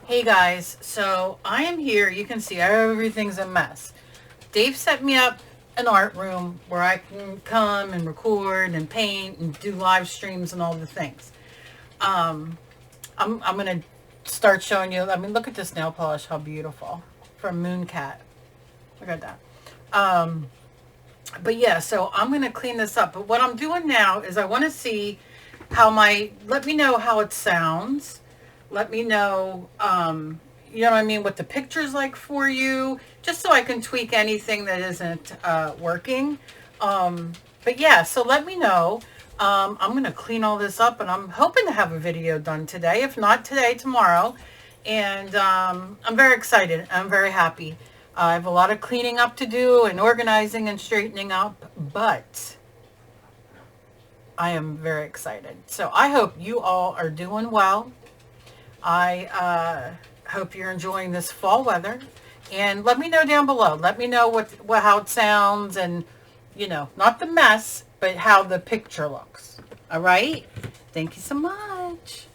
Hey guys, so I am here. You can see everything's a mess. Dave set me up an art room where I can come and record and paint and do live streams and all the things. I'm gonna start showing you. I mean, look at this nail polish, how beautiful, from Mooncat. Look at that. But yeah, so I'm gonna clean this up. But what I'm doing now is I want to see how let me know how it sounds. Let me know, you know what I mean, what the picture's like for you, just so I can tweak anything that isn't working. But yeah, so let me know. I'm going to clean all this up, and I'm hoping to have a video done today. If not today, tomorrow. And I'm very excited. I'm very happy. I have a lot of cleaning up to do and organizing and straightening up, but I am very excited. So I hope you all are doing well. I hope you're enjoying this fall weather, and let me know down below. Let me know how it sounds, and you know, not the mess, but how the picture looks. All right. Thank you so much.